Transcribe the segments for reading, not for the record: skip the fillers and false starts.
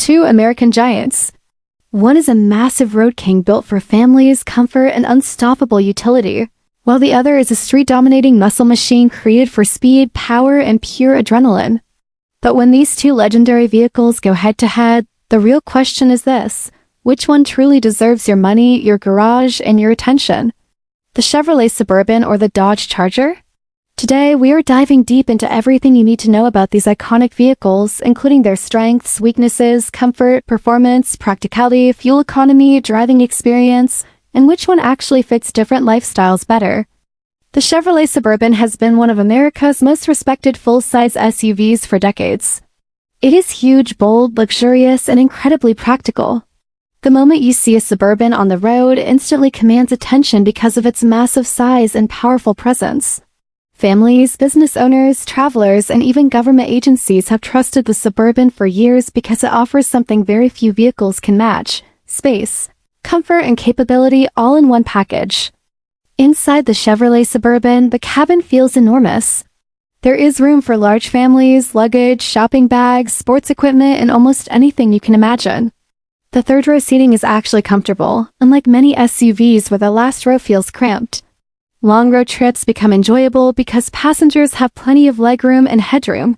Two American giants. One is a massive road king built for families, comfort, and unstoppable utility, while the other is a street-dominating muscle machine created for speed, power, and pure adrenaline. But when these two legendary vehicles go head-to-head, the real question is this: which one truly deserves your money, your garage, and your attention? The Chevrolet Suburban or the Dodge Charger? Today, we are diving deep into everything you need to know about these iconic vehicles, including their strengths, weaknesses, comfort, performance, practicality, fuel economy, driving experience, and which one actually fits different lifestyles better. The Chevrolet Suburban has been one of America's most respected full-size SUVs for decades. It is huge, bold, luxurious, and incredibly practical. The moment you see a Suburban on the road, it instantly commands attention because of its massive size and powerful presence. Families, business owners, travelers, and even government agencies have trusted the Suburban for years because it offers something very few vehicles can match: space, comfort, and capability all in one package. Inside the Chevrolet Suburban, the cabin feels enormous. There is room for large families, luggage, shopping bags, sports equipment, and almost anything you can imagine. The third row seating is actually comfortable, unlike many SUVs where the last row feels cramped. Long road trips become enjoyable because passengers have plenty of legroom and headroom.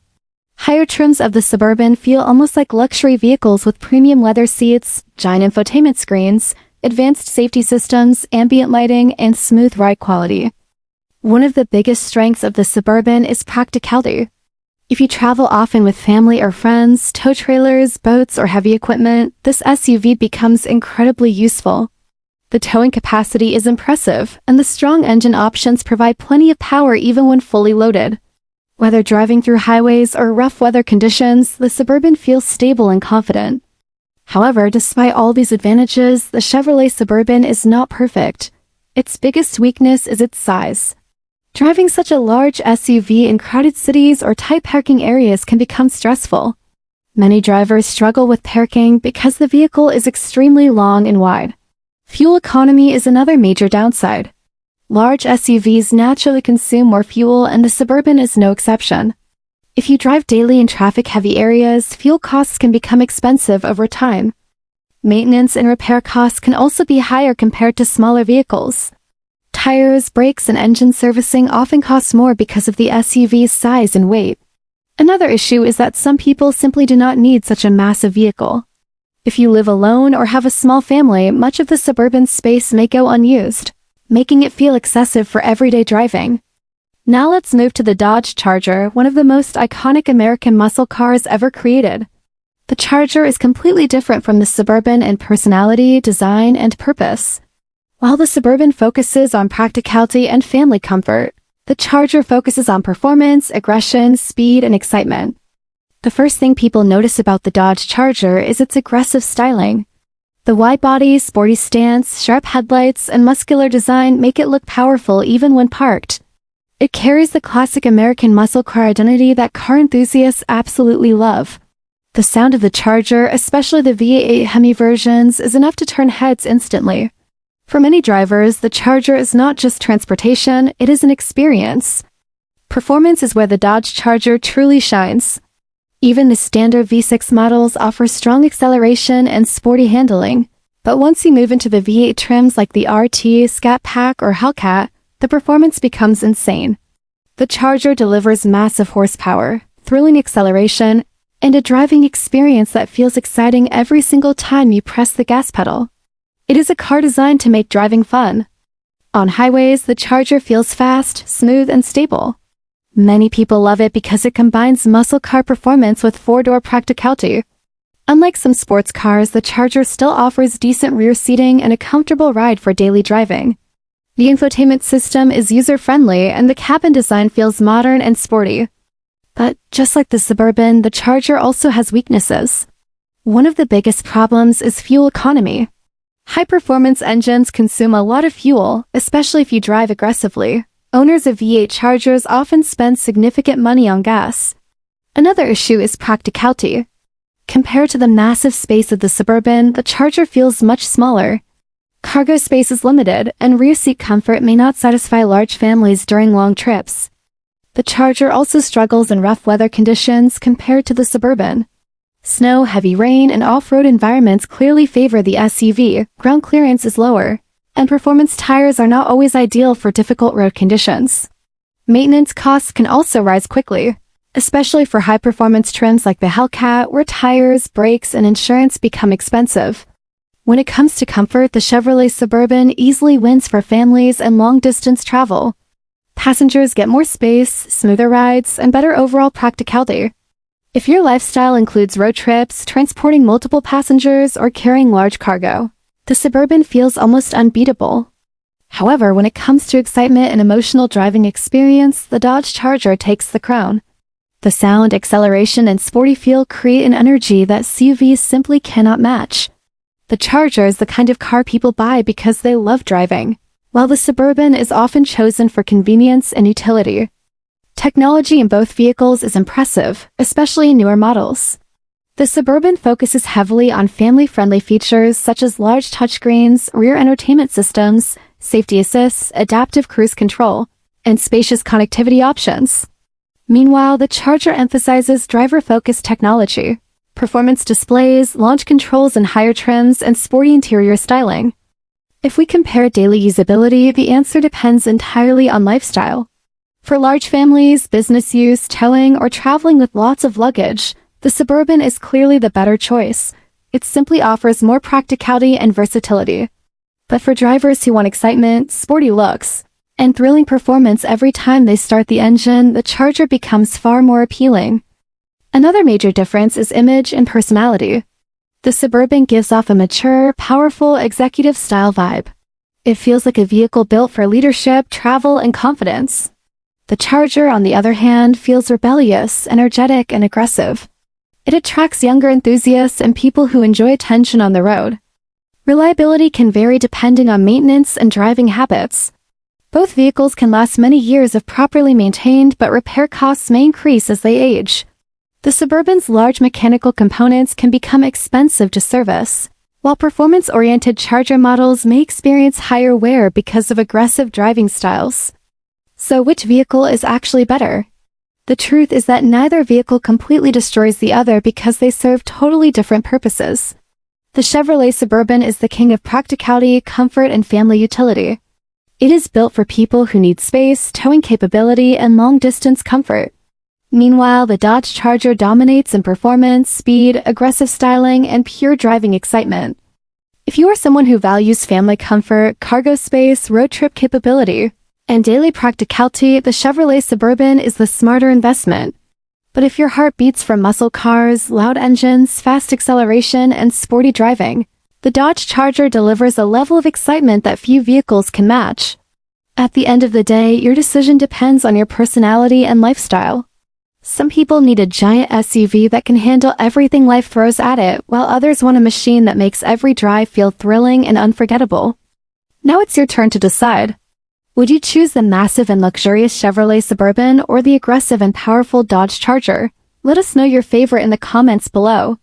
Higher trims of the Suburban feel almost like luxury vehicles with premium leather seats, giant infotainment screens, advanced safety systems, ambient lighting, and smooth ride quality. One of the biggest strengths of the Suburban is practicality. If you travel often with family or friends, tow trailers, boats, or heavy equipment, this SUV becomes incredibly useful. The towing capacity is impressive, and the strong engine options provide plenty of power even when fully loaded. Whether driving through highways or rough weather conditions, the Suburban feels stable and confident. However, despite all these advantages, the Chevrolet Suburban is not perfect. Its biggest weakness is its size. Driving such a large SUV in crowded cities or tight parking areas can become stressful. Many drivers struggle with parking because the vehicle is extremely long and wide. Fuel economy is another major downside. Large SUVs naturally consume more fuel, and the Suburban is no exception. If you drive daily in traffic-heavy areas, fuel costs can become expensive over time. Maintenance and repair costs can also be higher compared to smaller vehicles. Tires, brakes, and engine servicing often cost more because of the SUV's size and weight. Another issue is that some people simply do not need such a massive vehicle. If you live alone or have a small family, much of the Suburban space may go unused, making it feel excessive for everyday driving. Now let's move to the Dodge Charger, one of the most iconic American muscle cars ever created. The Charger is completely different from the Suburban in personality, design, and purpose. While the Suburban focuses on practicality and family comfort, the Charger focuses on performance, aggression, speed, and excitement. The first thing people notice about the Dodge Charger is its aggressive styling. The wide body, sporty stance, sharp headlights, and muscular design make it look powerful even when parked. It carries the classic American muscle car identity that car enthusiasts absolutely love. The sound of the Charger, especially the V8 Hemi versions, is enough to turn heads instantly. For many drivers, the Charger is not just transportation, it is an experience. Performance is where the Dodge Charger truly shines. Even the standard V6 models offer strong acceleration and sporty handling, but once you move into the V8 trims like the RT, Scat Pack, or Hellcat, the performance becomes insane. The Charger delivers massive horsepower, thrilling acceleration, and a driving experience that feels exciting every single time you press the gas pedal. It is a car designed to make driving fun. On highways, the Charger feels fast, smooth, and stable. Many people love it because it combines muscle car performance with four-door practicality. Unlike some sports cars, the Charger still offers decent rear seating and a comfortable ride for daily driving. The infotainment system is user-friendly and the cabin design feels modern and sporty. But just like the Suburban, the Charger also has weaknesses. One of the biggest problems is fuel economy. High-performance engines consume a lot of fuel, especially if you drive aggressively. Owners of V8 Chargers often spend significant money on gas. Another issue is practicality. Compared to the massive space of the Suburban, the Charger feels much smaller. Cargo space is limited, and rear seat comfort may not satisfy large families during long trips. The Charger also struggles in rough weather conditions compared to the Suburban. Snow, heavy rain, and off-road environments clearly favor the SUV. Ground clearance is lower, and performance tires are not always ideal for difficult road conditions. Maintenance costs can also rise quickly, especially for high-performance trims like the Hellcat, where tires, brakes, and insurance become expensive. When it comes to comfort, the Chevrolet Suburban easily wins for families and long-distance travel. Passengers get more space, smoother rides, and better overall practicality. If your lifestyle includes road trips, transporting multiple passengers, or carrying large cargo, the Suburban feels almost unbeatable. However, when it comes to excitement and emotional driving experience, the Dodge Charger takes the crown. The sound, acceleration, and sporty feel create an energy that SUVs simply cannot match. The Charger is the kind of car people buy because they love driving, while the Suburban is often chosen for convenience and utility. Technology in both vehicles is impressive, especially in newer models. The Suburban focuses heavily on family-friendly features such as large touchscreens, rear entertainment systems, safety assists, adaptive cruise control, and spacious connectivity options. Meanwhile, the Charger emphasizes driver-focused technology, performance displays, launch controls in higher trims, and sporty interior styling. If we compare daily usability, the answer depends entirely on lifestyle. For large families, business use, towing, or traveling with lots of luggage, the Suburban is clearly the better choice. It simply offers more practicality and versatility. But for drivers who want excitement, sporty looks, and thrilling performance every time they start the engine, the Charger becomes far more appealing. Another major difference is image and personality. The Suburban gives off a mature, powerful, executive-style vibe. It feels like a vehicle built for leadership, travel, and confidence. The Charger, on the other hand, feels rebellious, energetic, and aggressive. It attracts younger enthusiasts and people who enjoy attention on the road. Reliability can vary depending on maintenance and driving habits. Both vehicles can last many years if properly maintained, but repair costs may increase as they age. The Suburban's large mechanical components can become expensive to service, while performance-oriented Charger models may experience higher wear because of aggressive driving styles. So which vehicle is actually better? The truth is that neither vehicle completely destroys the other because they serve totally different purposes. The Chevrolet Suburban is the king of practicality, comfort, and family utility. It is built for people who need space, towing capability, and long-distance comfort. Meanwhile, the Dodge Charger dominates in performance, speed, aggressive styling, and pure driving excitement. If you are someone who values family comfort, cargo space, road trip capability, and daily practicality, the Chevrolet Suburban is the smarter investment. But if your heart beats for muscle cars, loud engines, fast acceleration, and sporty driving, the Dodge Charger delivers a level of excitement that few vehicles can match. At the end of the day, your decision depends on your personality and lifestyle. Some people need a giant SUV that can handle everything life throws at it, while others want a machine that makes every drive feel thrilling and unforgettable. Now it's your turn to decide. Would you choose the massive and luxurious Chevrolet Suburban or the aggressive and powerful Dodge Charger? Let us know your favorite in the comments below.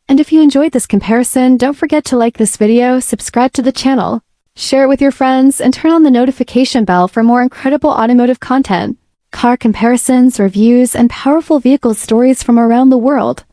And if you enjoyed this comparison, don't forget to like this video, subscribe to the channel, share it with your friends, and turn on the notification bell for more incredible automotive content, car comparisons, reviews, and powerful vehicle stories from around the world.